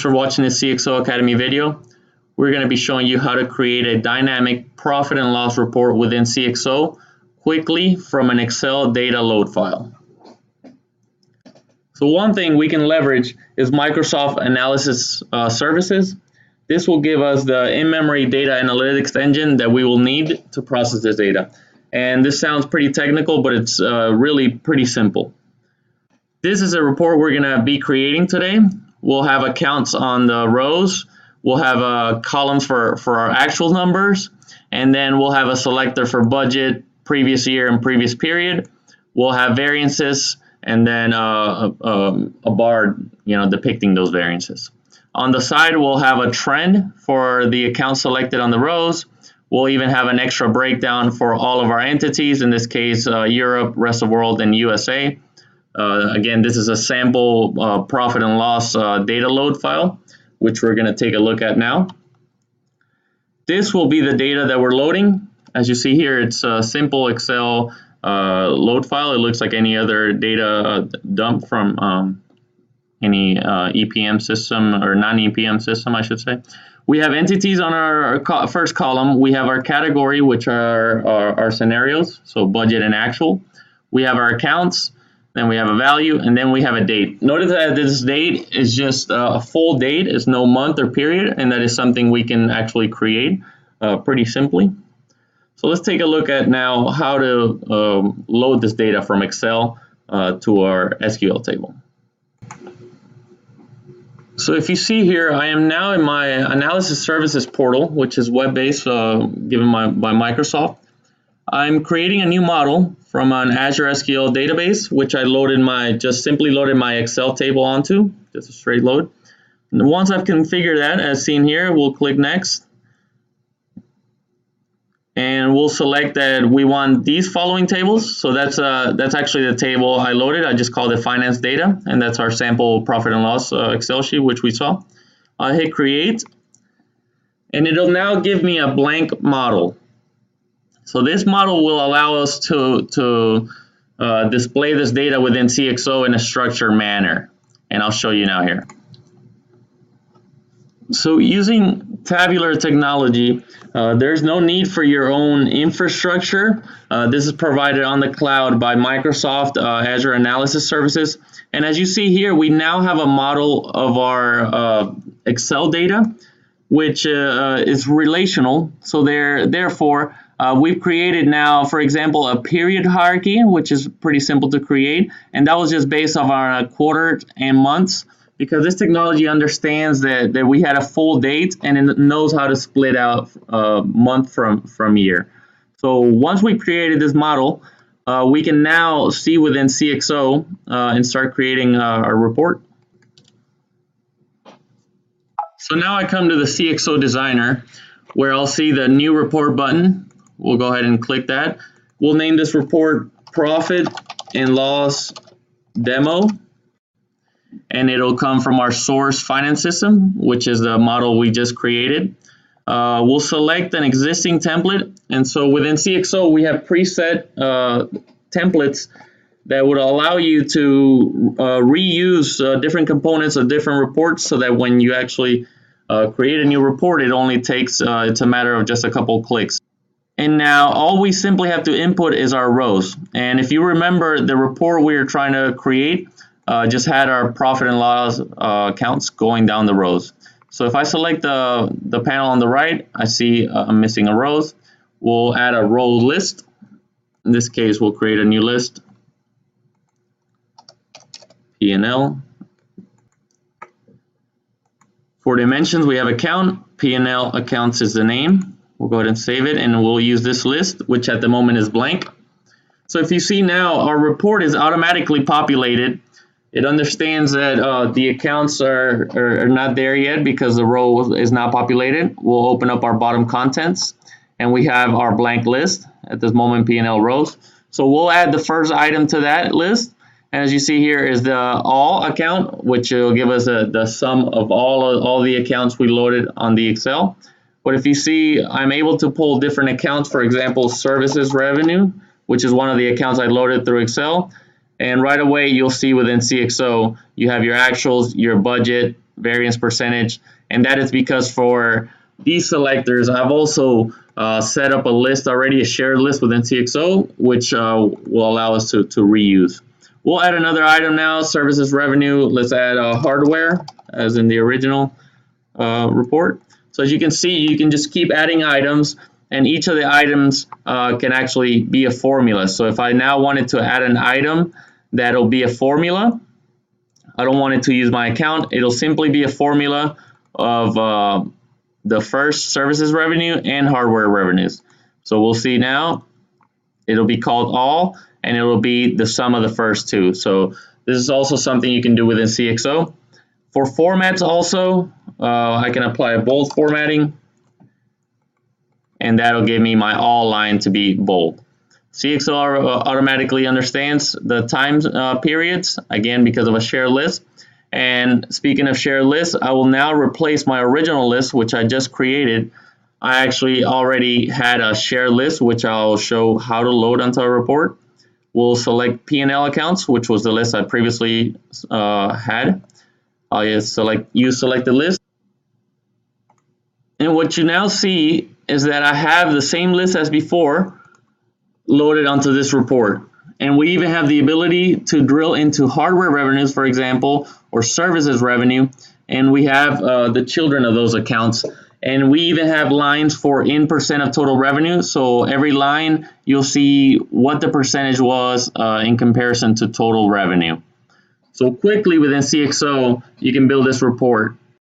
for watching this CXO Academy video. We're going to be showing you how to create a dynamic profit and loss report within CXO quickly from an Excel data load file. So one thing we can leverage is Microsoft Analysis Services. This will give us the in-memory data analytics engine that we will need to process this data. And this sounds pretty technical, but it's really pretty simple. This is a report we're going to be creating today. We'll have accounts on the rows. We'll have columns for our actual numbers. And then we'll have a selector for budget, previous year, and previous period. We'll have variances and then a bar, depicting those variances. On the side, we'll have a trend for the account selected on the rows. We'll even have an extra breakdown for all of our entities, in this case, Europe, rest of the world, and USA. Again, this is a sample profit and loss data load file, which we're going to take a look at now. This will be the data that we're loading. As you see here, it's a simple Excel load file. It looks like any other data dump from any EPM system or non-EPM system, I should say. We have entities on our first column. We have our category, which are our scenarios, so budget and actual. We have our accounts. Then we have a value, and then we have a date. Notice that this date is just a full date. It's no month or period, and that is something we can actually create pretty simply. So let's take a look at now how to load this data from Excel to our SQL table. So if you see here, I am now in my Analysis Services portal, which is web-based, given by Microsoft. I'm creating a new model from an Azure SQL database, which I just simply loaded my Excel table onto, just a straight load. And once I've configured that, as seen here, we'll click Next. And we'll select that we want these following tables. So that's actually the table I loaded. I just called it Finance Data, and that's our sample profit and loss Excel sheet, which we saw. I'll hit Create, and it'll now give me a blank model. So this model will allow us to display this data within CXO in a structured manner, and I'll show you now here. So using Tabular Technology, there's no need for your own infrastructure. This is provided on the cloud by Microsoft Azure Analysis Services. And as you see here, we now have a model of our Excel data, which is relational. So therefore, we've created now, for example, a period hierarchy, which is pretty simple to create. And that was just based off our quarter and months, because this technology understands that we had a full date and it knows how to split out month from year. So once we created this model, we can now see within CXO and start creating our report. So now I come to the CXO Designer, where I'll see the New Report button. We'll go ahead and click that. We'll name this report Profit and Loss Demo. And it'll come from our source finance system, which is the model we just created. We'll select an existing template. And so within CXO, we have preset templates that would allow you to reuse different components of different reports, so that when you actually create a new report, it only takes, it's a matter of just a couple clicks. And now all we simply have to input is our rows. And if you remember, the report we were trying to create just had our profit and loss accounts going down the rows. So if I select the panel on the right, I see I'm missing a rows. We'll add a row list. In this case, we'll create a new list. P&L. For dimensions, we have account. P&L accounts is the name. We'll go ahead and save it, and we'll use this list, which at the moment is blank. So if you see now, our report is automatically populated. It understands that the accounts are not there yet because the row is not populated. We'll open up our bottom contents, and we have our blank list at this moment, P&L rows. So we'll add the first item to that list. And as you see here is the all account, which will give us the sum of all the accounts we loaded on the Excel. But if you see, I'm able to pull different accounts, for example, services revenue, which is one of the accounts I loaded through Excel. And right away, you'll see within CXO, you have your actuals, your budget, variance percentage, and that is because for these selectors, I've also set up a list already, a shared list within CXO, which will allow us to reuse. We'll add another item now, services revenue. Let's add hardware, as in the original report. So as you can see, you can just keep adding items, and each of the items can actually be a formula. So if I now wanted to add an item that'll be a formula, I don't want it to use my account. It'll simply be a formula of the first services revenue and hardware revenues. So we'll see now, it'll be called all, and it'll be the sum of the first two. So this is also something you can do within CXO. For formats also, I can apply a bold formatting, and that'll give me my all line to be bold. CXO automatically understands the time periods, again, because of a shared list. And speaking of shared lists, I will now replace my original list, which I just created. I actually already had a shared list, which I'll show how to load onto a report. We'll select P&L accounts, which was the list I previously had. I'll just use selected list. And what you now see is that I have the same list as before loaded onto this report. And we even have the ability to drill into hardware revenues, for example, or services revenue. And we have the children of those accounts. And we even have lines for in percent of total revenue. So every line, you'll see what the percentage was in comparison to total revenue. So quickly within CXO, you can build this report.